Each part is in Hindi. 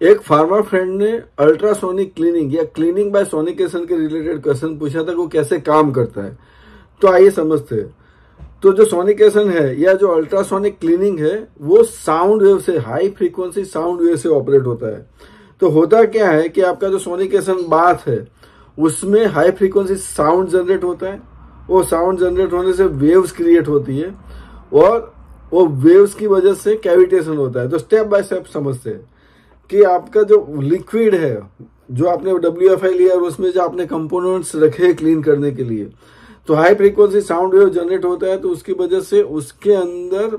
एक फार्मर फ्रेंड ने अल्ट्रासोनिक क्लीनिंग या क्लीनिंग बाय सोनिकेशन के रिलेटेड क्वेश्चन पूछा था कि वो कैसे काम करता है। तो आइए समझते हैं। तो जो सोनिकेशन है या जो अल्ट्रासोनिक क्लीनिंग है वो साउंड वेव से, हाई फ्रीक्वेंसी साउंड वेव से ऑपरेट होता है। तो होता क्या है कि आपका जो सोनिकेशन बाथ है उसमें हाई फ्रीक्वेंसी साउंड जनरेट होता है। वो साउंड जनरेट होने से वेव्स क्रिएट होती है और वो वेव्स की वजह से कैविटेशन होता है। तो स्टेप बाय स्टेप समझते हैं कि आपका जो लिक्विड है, जो आपने WFI लिया और उसमें जो आपने कंपोनेंट्स रखे क्लीन करने के लिए, तो high frequency sound wave generate होता है। तो उसकी वजह से उसके अंदर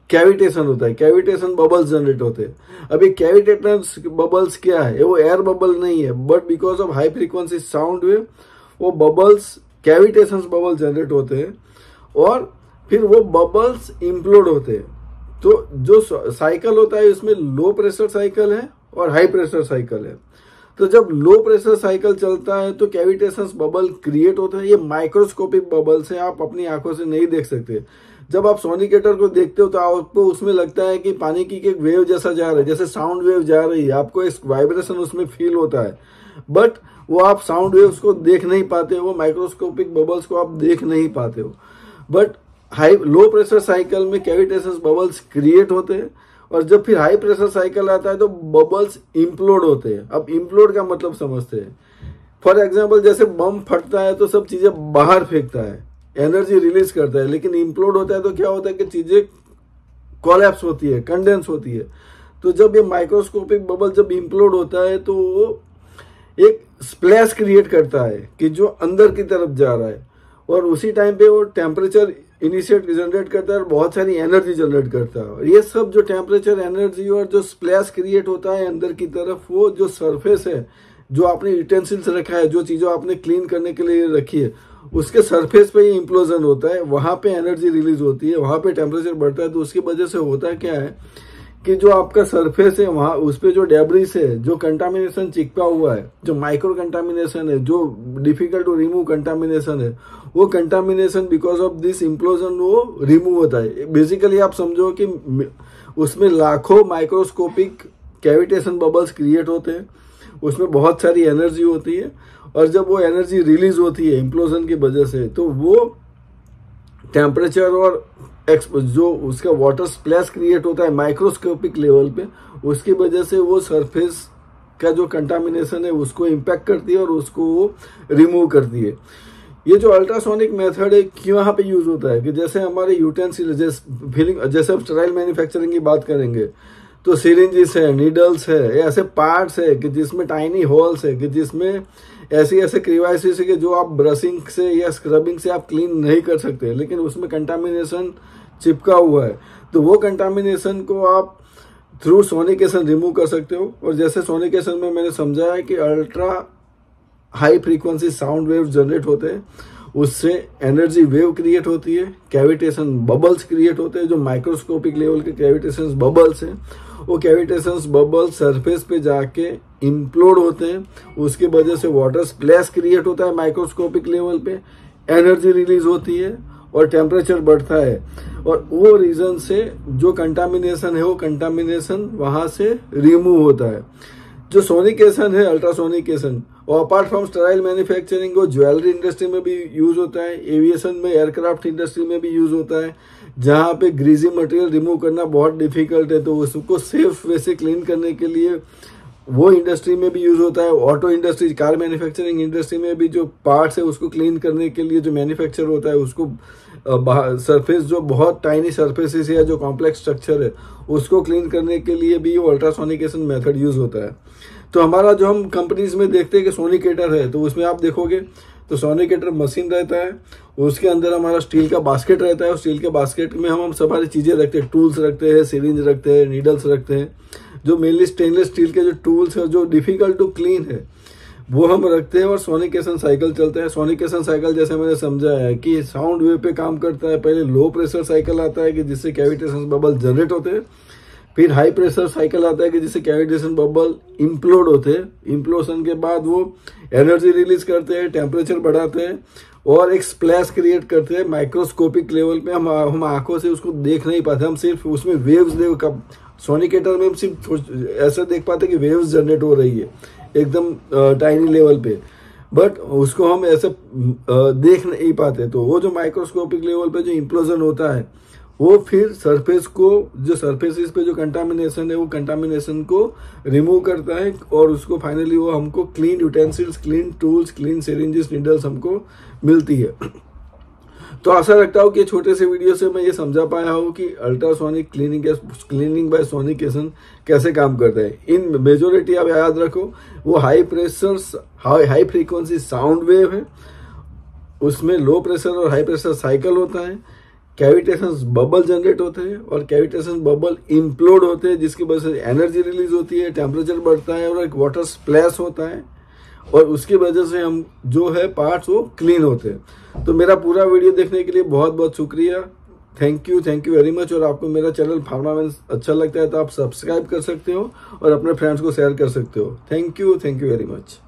कैविटेशन होता है, कैविटेशन बबल्स जनरेट होते हैं। अभी कैविटेशन बबल्स क्या है? वो एयर बबल नहीं है, but because of high frequency sound wave वो बबल्स, कैविटेशन बबल जनरेट होते हैं और फिर वो बबल्स इम्प्लोड होते हैं। तो जो साइकिल होता है उसमें लो प्रेशर साइकिल है और हाई प्रेशर साइकिल है। तो जब लो प्रेशर साइकिल चलता है तो कैविटेशंस बबल क्रिएट होते हैं। ये माइक्रोस्कोपिक बबल्स हैं, आप अपनी आंखों से नहीं देख सकते। जब आप सोनिकेटर को देखते हो तो आपको उसमें लगता है कि पानी की एक वेव जैसा जा रहा है, जैसे साउंड वेव जा रही है, आपको एक वाइब्रेशन उसमें फील होता है, बट वो आप साउंड वेव्स को देख नहीं पाते हो, माइक्रोस्कोपिक बबल्स को आप देख नहीं पाते हो। But high low pressure cycle में कैविटेशन बबल्स क्रिएट होते हैं और जब फिर हाई प्रेशर साइकिल आता है तो बबल्स इम्प्लोड होते हैं। अब इम्प्लोड का मतलब समझते हैं। फॉर एग्जांपल जैसे बम फटता है तो सब चीजें बाहर फेंकता है, एनर्जी रिलीज करता है, लेकिन इम्प्लोड होता है तो क्या होता है कि चीजें कोलैप्स होती है, कंडेंस होती है। तो जब ये माइक्रोस्कोपिक बबल जब इम्प्लोड होता है तो वो एक स्प्लैश क्रिएट करता है कि जो अंदर की तरफ जा रहा है और उसी टाइम पे वो टेम्परेचर इनिशिएट जनरेट करता है और बहुत सारी एनर्जी जनरेट करता है। और ये सब जो टेम्परेचर, एनर्जी और जो स्प्लैश क्रिएट होता है अंदर की तरफ, वो जो सरफेस है, जो आपने यूटेंसिल्स रखा है, जो चीज़ों आपने क्लीन करने के लिए रखी है, उसके सरफेस पे ये इम्प्लोजन होता है, वहां पे एनर्जी रिलीज होती है, वहां पे टेम्परेचर बढ़ता है। तो उसकी वजह से होता क्या है कि जो आपका सरफेस है वहां उस पे जो डेब्रिस है, जो कंटामिनेशन चिपका हुआ है, जो माइक्रो कंटामिनेशन है, जो डिफिकल्ट टू रिमूव कंटामिनेशन है, वो contamination because of this implosion वो रिमूव होता है। बेसिकली आप समझो कि उसमें लाखों माइक्रोस्कोपिक कैविटेशन बबल्स क्रिएट होते हैं, उसमें बहुत सारी एनर्जी होती है और जब वो एनर्जी रिलीज होती है इम्प्लोजन की वजह से तो वो टेम्परेचर और जो उसका वाटर स्प्लैश क्रिएट होता है माइक्रोस्कोपिक लेवल पे, उसकी वजह से वो सरफेस का जो कंटामिनेशन है उसको इम्पैक्ट करती है और उसको वो रिमूव करती है। ये जो अल्ट्रासोनिक मेथड है क्यों यहाँ पे यूज होता है कि जैसे हमारे यूटेंसिल, जैसे हम स्टेराइल मैन्युफैक्चरिंग की बात करेंगे तो सिरिंजेस है, नीडल्स है, ऐसे पार्ट्स है कि जिसमें टाइनी होल्स है कि जिसमें ऐसे क्रिवाइसिस है कि जो आप ब्रशिंग से या स्क्रबिंग से आप क्लीन नहीं कर सकते, लेकिन उसमें कंटामिनेशन चिपका हुआ है। तो वो कंटामिनेशन को आप थ्रू सोनिकेशन रिमूव कर सकते हो। और जैसे सोनिकेशन में मैंने समझा है कि ultra high frequency sound wave generate होते हैं, उससे एनर्जी वेव क्रिएट होती है, कैविटेशन बबल्स क्रिएट होते हैं, जो माइक्रोस्कोपिक लेवल के कैविटेशन बबल्स हैं, वो कैविटेशन बबल्स सरफेस पे जाके इम्प्लोड होते हैं, उसकी वजह से वाटर स्प्लैश क्रिएट होता है माइक्रोस्कोपिक लेवल पे, एनर्जी रिलीज होती है और टेम्परेचर बढ़ता है और वो रीजन से जो कंटामिनेशन है वो कंटामिनेशन वहां से रिमूव होता है। जो सोनिकेशन है, अल्ट्रासोनिकेशन, और अपार्ट फ्रॉम स्टेराइल मैन्युफैक्चरिंग वो ज्वेलरी इंडस्ट्री में भी यूज होता है, एविएशन में, एयरक्राफ्ट इंडस्ट्री में भी यूज होता है, जहां पे ग्रीजी मटेरियल रिमूव करना बहुत डिफिकल्ट है तो उसको सेफ वे से क्लीन करने के लिए वो इंडस्ट्री में भी यूज होता है। Auto industry, car manufacturing industry में भी जो पार्ट्स है उसको क्लीन करने के लिए जो मैन्युफैक्चर होता है उसको सरफेस, जो बहुत टाइनी सरफेसेस या जो कॉम्प्लेक्स स्ट्रक्चर है उसको क्लीन करने के लिए भी वो अल्ट्रासोनिकेशन मेथड यूज होता है। तो हमारा जो हम कंपनीज में देखते हैं कि सोनिकेटर है तो उसमें आप देखोगे तो सोनिकेटर मशीन रहता है, उसके अंदर हमारा स्टील का बास्केट रहता है और स्टील के बास्केट में हम सारी चीजें रखते हैं, टूल्स रखते हैं, सिरिंज रखते हैं, नीडल्स रखते हैं, जो मेनली स्टेनलेस स्टील के जो टूल्स है जो डिफिकल्ट टू क्लीन है वो हम रखते हैं और सोनिकेशन साइकिल चलता है। सोनिकेशन साइकिल जैसे मैंने समझा है कि साउंड वेव पे काम करता है। पहले लो प्रेशर साइकिल आता है कि जिससे कैविटेशन बबल जनरेट होते हैं, फिर हाई प्रेशर साइकिल आता है कि जिससे कैविटेशन बबल इम्प्लोड होते हैं, इम्प्लोशन के बाद वो एनर्जी रिलीज करते हैं, टेम्परेचर बढ़ाते हैं और एक स्प्लैश क्रिएट करते हैं माइक्रोस्कोपिक लेवल पे। हम आंखों से उसको देख नहीं पाते, हम सिर्फ उसमें वेव्स सोनिक हीटर में हम सिर्फ ऐसा देख पाते कि वेव्स जनरेट हो रही है एकदम टाइनी लेवल पे, बट उसको हम ऐसे देख नहीं पाते। तो वो जो माइक्रोस्कोपिक लेवल पे जो इम्प्लोजन होता है वो फिर सरफेस को, जो सरफेसिस पे जो कंटामिनेशन है वो कंटामिनेशन को रिमूव करता है और उसको फाइनली वो हमको clean utensils, clean tools, clean syringes, needles हमको मिलती है। तो आशा रखता हूँ कि छोटे से वीडियो से मैं ये समझा पाया हूँ कि अल्ट्रासोनिक क्लीनिंग बाय सोनिक एसन कैसे काम करता है। इन मेजोरिटी आप याद रखो, वो high pressure high frequency sound wave है, उसमें लो प्रेशर और हाई प्रेशर साइकिल होता है, कैविटेशन बबल जनरेट होते हैं और कैविटेशन बबल इम्प्लोड होते हैं, जिसकी वजह से एनर्जी रिलीज होती है, टेम्परेचर बढ़ता है और एक वाटर स्प्लैश होता है और उसकी वजह से हम जो है पार्ट्स वो क्लीन होते हैं। तो मेरा पूरा वीडियो देखने के लिए बहुत बहुत शुक्रिया, थैंक यू वेरी मच। और आपको मेरा चैनल फार्मामेंस अच्छा लगता है तो आप सब्सक्राइब कर सकते हो और अपने फ्रेंड्स को शेयर कर सकते हो। Thank you very much.